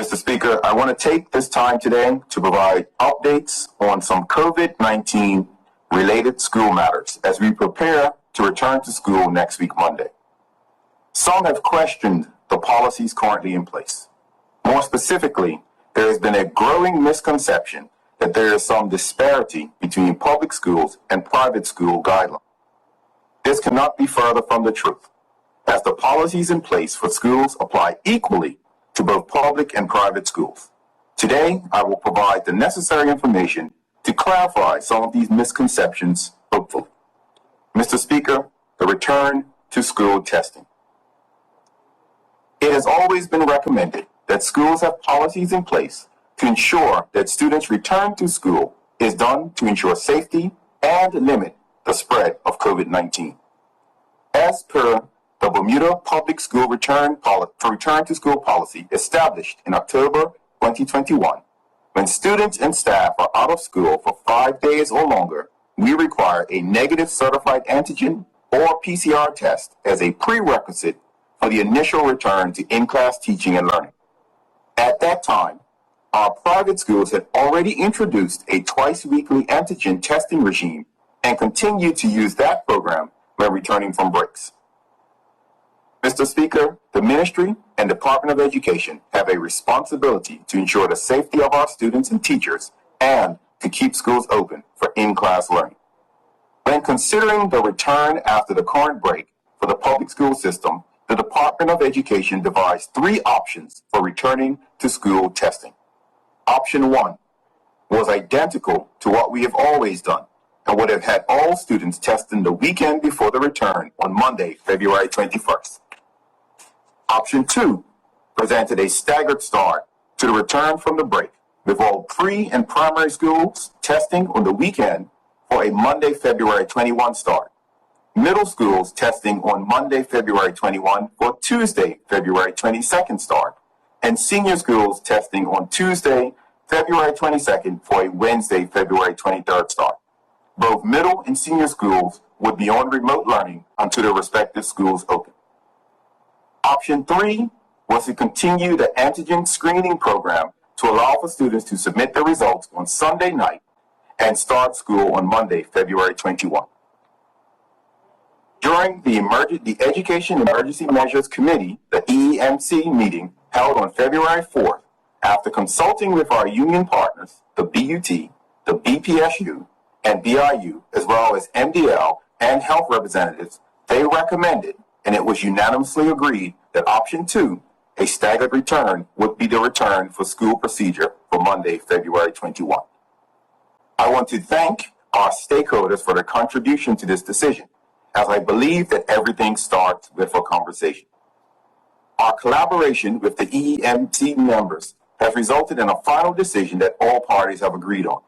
Mr. Speaker, I want to take this time today to provide updates on some COVID-19 related school matters as we prepare to return to school next week, Monday. Some have questioned the policies currently in place. More specifically, there has been a growing misconception that there is some disparity between public schools and private school guidelines. This cannot be further from the truth, as the policies in place for schools apply equally to both public and private schools. Today, I will provide the necessary information to clarify some of these misconceptions, hopefully. Mr. Speaker, the return to school testing. It has always been recommended that schools have policies in place to ensure that students' return to school is done to ensure safety and limit the spread of COVID-19. As per the Bermuda Public School Return to School policy established in October 2021, when students and staff are out of school for 5 days or longer, we require a negative certified antigen or PCR test as a prerequisite for the initial return to in-class teaching and learning. At that time, our private schools had already introduced a twice-weekly antigen testing regime and continued to use that program when returning from breaks. Mr. Speaker, the Ministry and Department of Education have a responsibility to ensure the safety of our students and teachers and to keep schools open for in-class learning. When considering the return after the current break for the public school system, the Department of Education devised 3 options for returning to school testing. Option 1 was identical to what we have always done and would have had all students tested the weekend before the return on Monday, February 21st. Option 2 presented a staggered start to the return from the break, with all pre- and primary schools testing on the weekend for a Monday, February 21 start, middle schools testing on Monday, February 21 for Tuesday, February 22nd start, and senior schools testing on Tuesday, February 22nd for a Wednesday, February 23rd start. Both middle and senior schools would be on remote learning until their respective schools open. Option 3 was to continue the antigen screening program to allow for students to submit their results on Sunday night and start school on Monday, February 21. During the Education Emergency Measures Committee, the EEMC meeting held on February 4th, after consulting with our union partners, the BUT, the BPSU, and BIU, as well as MDL and health representatives, they recommended, and it was unanimously agreed, that option 2, a staggered return, would be the return for school procedure for Monday, February 21. I want to thank our stakeholders for their contribution to this decision, as I believe that everything starts with a conversation. Our collaboration with the EEMC members has resulted in a final decision that all parties have agreed on.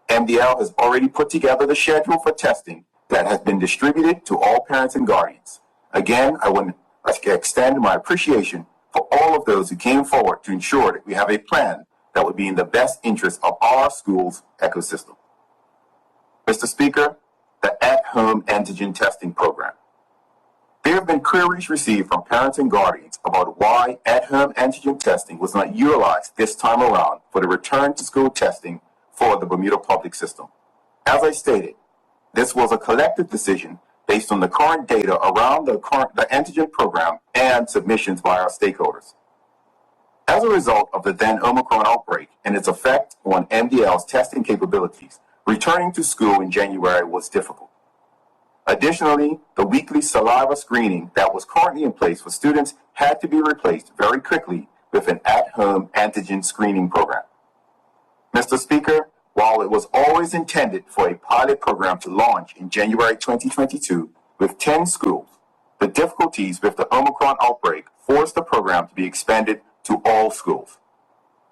MDL has already put together the schedule for testing that has been distributed to all parents and guardians. Again, I want to extend my appreciation for all of those who came forward to ensure that we have a plan that would be in the best interest of our school's ecosystem. Mr. Speaker, the at-home antigen testing program. There have been queries received from parents and guardians about why at-home antigen testing was not utilized this time around for the return to school testing for the Bermuda public system. As I stated, this was a collective decision based on the current data around the antigen program and submissions by our stakeholders. As a result of the then Omicron outbreak and its effect on MDL's testing capabilities, returning to school in January was difficult. Additionally, the weekly saliva screening that was currently in place for students had to be replaced very quickly with an at-home antigen screening program. Mr. Speaker, while it was always intended for a pilot program to launch in January 2022 with 10 schools, the difficulties with the Omicron outbreak forced the program to be expanded to all schools.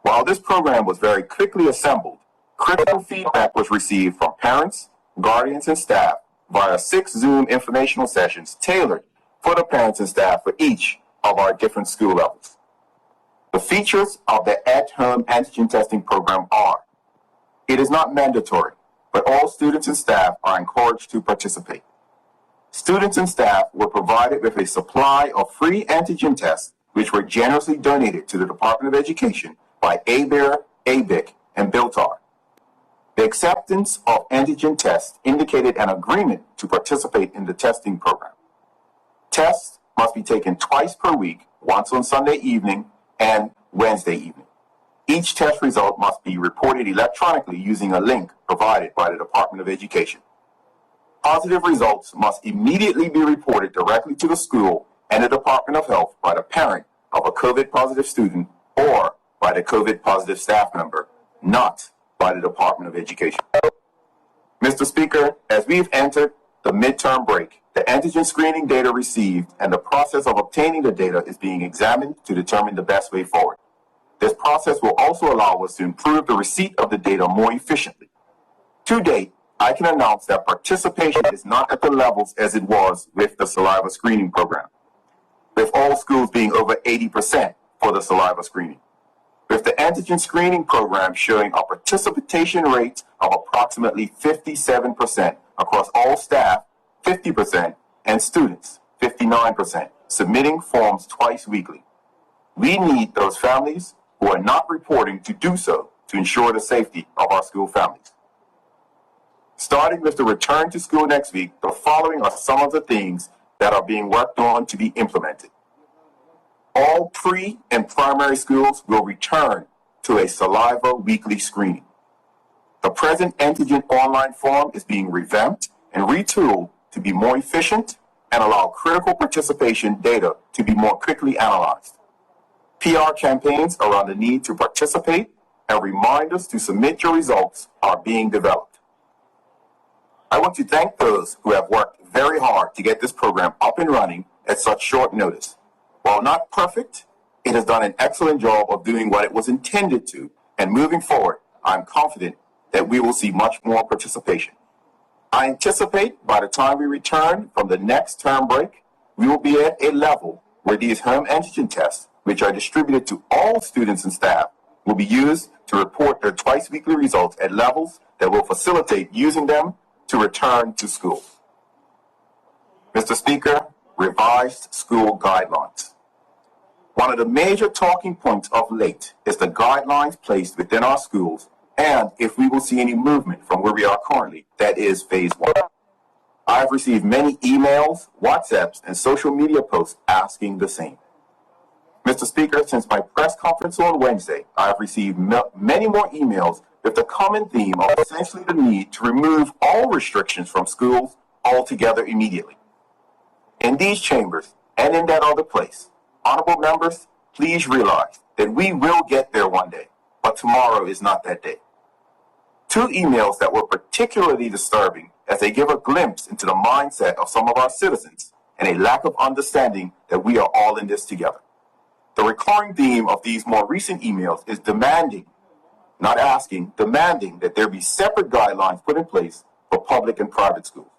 While this program was very quickly assembled, critical feedback was received from parents, guardians, and staff via 6 Zoom informational sessions tailored for the parents and staff for each of our different school levels. The features of the at-home antigen testing program are: it is not mandatory, but all students and staff are encouraged to participate. Students and staff were provided with a supply of free antigen tests, which were generously donated to the Department of Education by ABIC, and Biltar. The acceptance of antigen tests indicated an agreement to participate in the testing program. Tests must be taken twice per week, once on Sunday evening and Wednesday evening. Each test result must be reported electronically using a link provided by the Department of Education. Positive results must immediately be reported directly to the school and the Department of Health by the parent of a COVID-positive student or by the COVID-positive staff member, not by the Department of Education. Mr. Speaker, as we've entered the midterm break, the antigen screening data received and the process of obtaining the data is being examined to determine the best way forward. This process will also allow us to improve the receipt of the data more efficiently. To date, I can announce that participation is not at the levels as it was with the saliva screening program, with all schools being over 80% for the saliva screening. With the antigen screening program showing a participation rate of approximately 57% across all staff, 50%, and students, 59%, submitting forms twice weekly. We need those families who are not reporting to do so to ensure the safety of our school families. Starting with the return to school next week, the following are some of the things that are being worked on to be implemented. All pre- and primary schools will return to a saliva weekly screening. The present antigen online form is being revamped and retooled to be more efficient and allow critical participation data to be more quickly analyzed. PR campaigns around the need to participate and reminders to submit your results are being developed. I want to thank those who have worked very hard to get this program up and running at such short notice. While not perfect, it has done an excellent job of doing what it was intended to, and moving forward, I'm confident that we will see much more participation. I anticipate by the time we return from the next term break, we will be at a level where these home antigen tests, which are distributed to all students and staff, will be used to report their twice weekly results at levels that will facilitate using them to return to school. Mr. Speaker, revised school guidelines. One of the major talking points of late is the guidelines placed within our schools and if we will see any movement from where we are currently, that is phase 1. I've received many emails, WhatsApps, and social media posts asking the same. Mr. Speaker, since my press conference on Wednesday, I have received many more emails with the common theme of essentially the need to remove all restrictions from schools altogether immediately. In these chambers and in that other place, honorable members, please realize that we will get there one day, but tomorrow is not that day. 2 emails that were particularly disturbing as they give a glimpse into the mindset of some of our citizens and a lack of understanding that we are all in this together. The recurring theme of these more recent emails is demanding, not asking, demanding that there be separate guidelines put in place for public and private schools.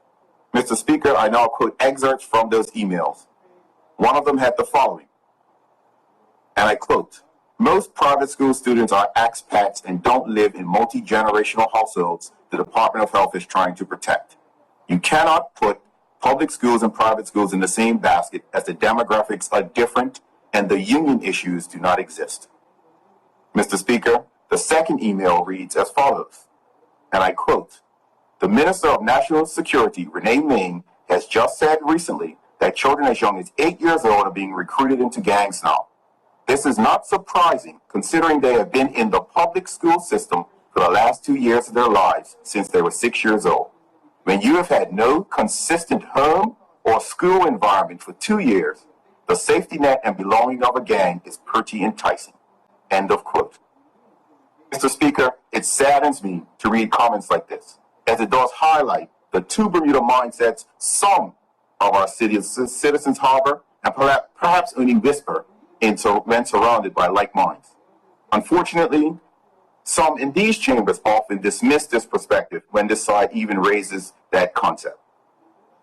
Mr. Speaker, I now quote excerpts from those emails. One of them had the following, and I quote, "Most private school students are expats and don't live in multi-generational households the Department of Health is trying to protect. You cannot put public schools and private schools in the same basket as the demographics are different and the union issues do not exist." Mr. Speaker, the second email reads as follows, and I quote, "The Minister of National Security, Renee Ming, has just said recently that children as young as 8 years old are being recruited into gangs now. This is not surprising considering they have been in the public school system for the last 2 years of their lives since they were 6 years old. When you have had no consistent home or school environment for 2 years, the safety net and belonging of a gang is pretty enticing." End of quote. Mr. Speaker, it saddens me to read comments like this, as it does highlight the 2 Bermuda mindsets some of our citizens harbor and perhaps only whisper when surrounded by like minds. Unfortunately, some in these chambers often dismiss this perspective when this side even raises that concept.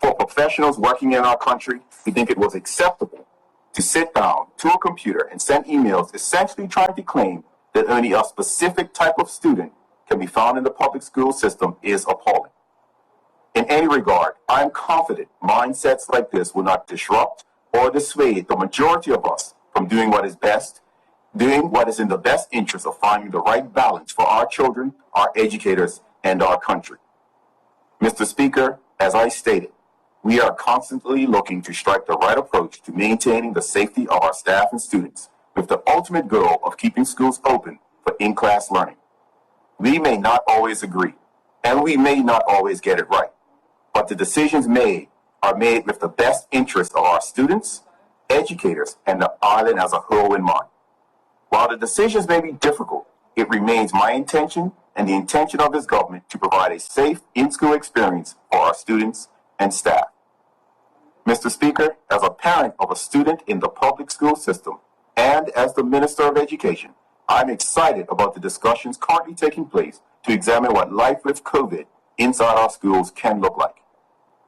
For professionals working in our country, we think it was acceptable to sit down to a computer and send emails essentially trying to claim that only a specific type of student can be found in the public school system is appalling. In any regard, I am confident mindsets like this will not disrupt or dissuade the majority of us from doing what is best doing what is in the best interest of finding the right balance for our children, our educators, and our country. Mr. Speaker, as I stated, we are constantly looking to strike the right approach to maintaining the safety of our staff and students, with the ultimate goal of keeping schools open for in-class learning. We may not always agree, and we may not always get it right, but the decisions made are made with the best interest of our students, educators, and the island as a whole in mind. While the decisions may be difficult, it remains my intention and the intention of this government to provide a safe in-school experience for our students and staff. Mr. Speaker, as a parent of a student in the public school system and as the Minister of Education, I'm excited about the discussions currently taking place to examine what life with COVID inside our schools can look like.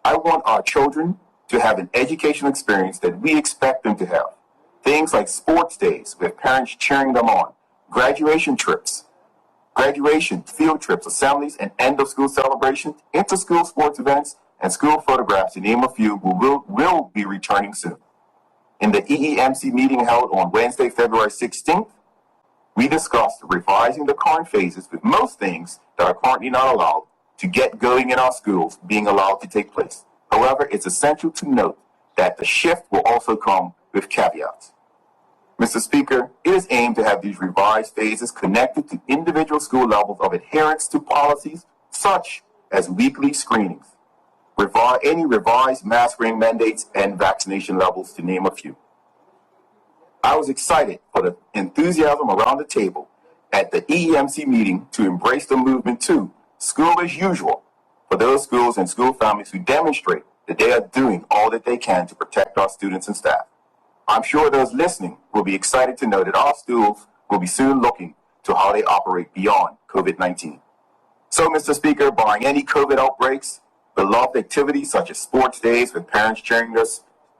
I want our children to have an educational experience that we expect them to have. Things like sports days with parents cheering them on, graduation trips, graduation, field trips, assemblies, and end-of-school celebrations, inter-school sports events, and school photographs, to name a few, who will be returning soon. In the EEMC meeting held on Wednesday, February 16th, we discussed revising the current phases, with most things that are currently not allowed to get going in our schools being allowed to take place. However, it's essential to note that the shift will also come with caveats. Mr. Speaker, it is aimed to have these revised phases connected to individual school levels of adherence to policies such as weekly screenings, any revised mask wearing mandates, and vaccination levels, to name a few. I was excited for the enthusiasm around the table at the EEMC meeting to embrace the movement to school as usual for those schools and school families who demonstrate that they are doing all that they can to protect our students and staff. I'm sure those listening will be excited to know that our schools will be soon looking to how they operate beyond COVID-19. So, Mr. Speaker, barring any COVID outbreaks, beloved activities such as sports days with parents cheering their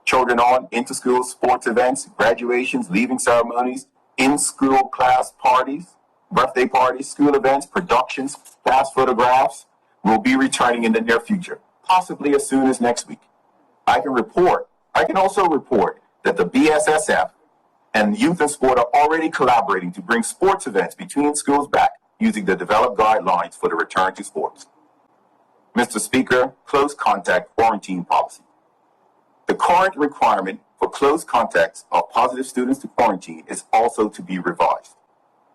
children on, inter-school sports events, graduations, leaving ceremonies, in-school class parties, birthday parties, school events, productions, class photographs will be returning in the near future, possibly as soon as next week. I can also report that the BSSF and Youth and Sport are already collaborating to bring sports events between schools back using the developed guidelines for the return to sports. Mr. Speaker, close contact quarantine policy. The current requirement for close contacts of positive students to quarantine is also to be revised.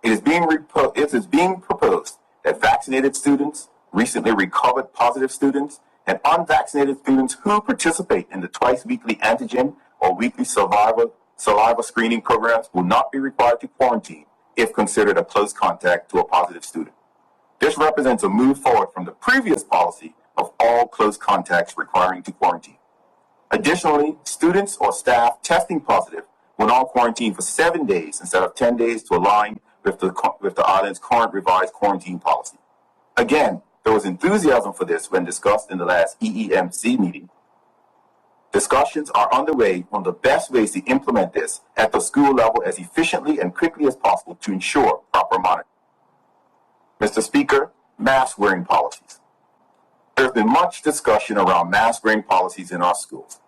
It is being proposed that vaccinated students, recently recovered positive students, and unvaccinated students who participate in the twice-weekly Antigen or weekly saliva screening programs will not be required to quarantine if considered a close contact to a positive student. This represents a move forward from the previous policy of all close contacts requiring to quarantine. Additionally, students or staff testing positive will now quarantine for 7 days instead of 10 days to align with the island's current revised quarantine policy. Again, there was enthusiasm for this when discussed in the last EEMC meeting. Discussions are underway on the best ways to implement this at the school level as efficiently and quickly as possible to ensure proper monitoring. Mr. Speaker, mask wearing policies. There's been much discussion around mask wearing policies in our schools.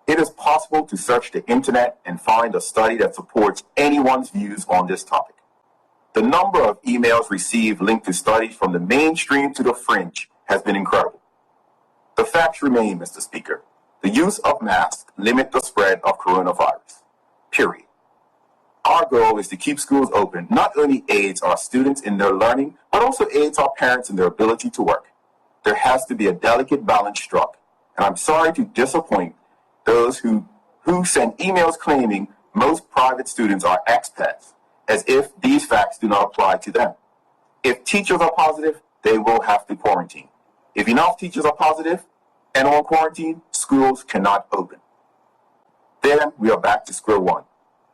It is possible to search the internet and find a study that supports anyone's views on this topic. The number of emails received linked to studies from the mainstream to the fringe has been incredible. The facts remain, Mr. Speaker. The use of masks limit the spread of coronavirus. Period. Our goal is to keep schools open not only aids our students in their learning, but also aids our parents in their ability to work. There has to be a delicate balance struck, and I'm sorry to disappoint those who send emails claiming most private students are expats, as if these facts do not apply to them. If teachers are positive, they will have to quarantine. If enough teachers are positive and on quarantine, schools cannot open. Then we are back to square one.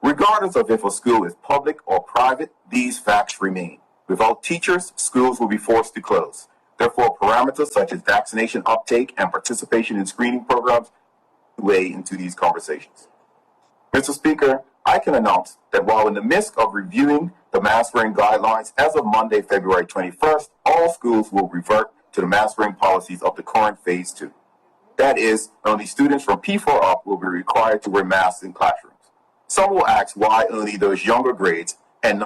Regardless of if a school is public or private, these facts remain. Without teachers, schools will be forced to close. Therefore, parameters such as vaccination uptake and participation in screening programs weigh into these conversations. Mr. Speaker, I can announce that while in the midst of reviewing the mask wearing guidelines, as of Monday, February 21st, all schools will revert to the mask wearing policies of the current Phase 2. That is, only students from P4 up will be required to wear masks in classrooms. Some will ask why only those younger grades And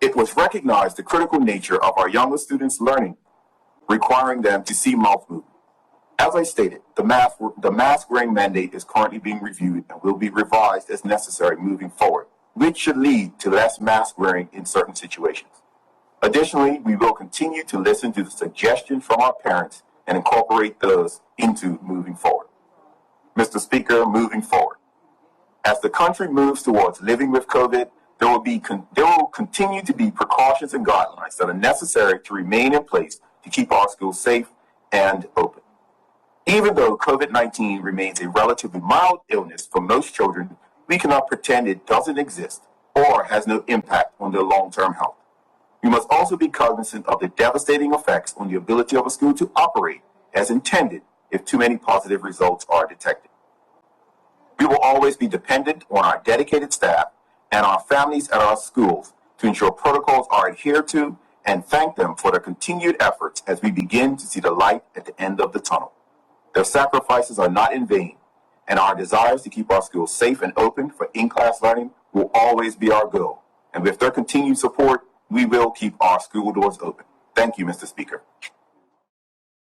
it was recognized the critical nature of our younger students' learning, requiring them to see mouth movement. As I stated, the mask wearing mandate is currently being reviewed and will be revised as necessary moving forward, which should lead to less mask wearing in certain situations. Additionally, we will continue to listen to the suggestions from our parents and incorporate those into moving forward. Mr. Speaker, moving forward. As the country moves towards living with COVID, there will continue to be precautions and guidelines that are necessary to remain in place to keep our schools safe and open. Even though COVID-19 remains a relatively mild illness for most children, we cannot pretend it doesn't exist or has no impact on their long-term health. We must also be cognizant of the devastating effects on the ability of a school to operate as intended if too many positive results are detected. We will always be dependent on our dedicated staff and our families at our schools to ensure protocols are adhered to, and thank them for their continued efforts as we begin to see the light at the end of the tunnel. Their sacrifices are not in vain, and our desires to keep our schools safe and open for in-class learning will always be our goal. And with their continued support, we will keep our school doors open. Thank you, Mr. Speaker.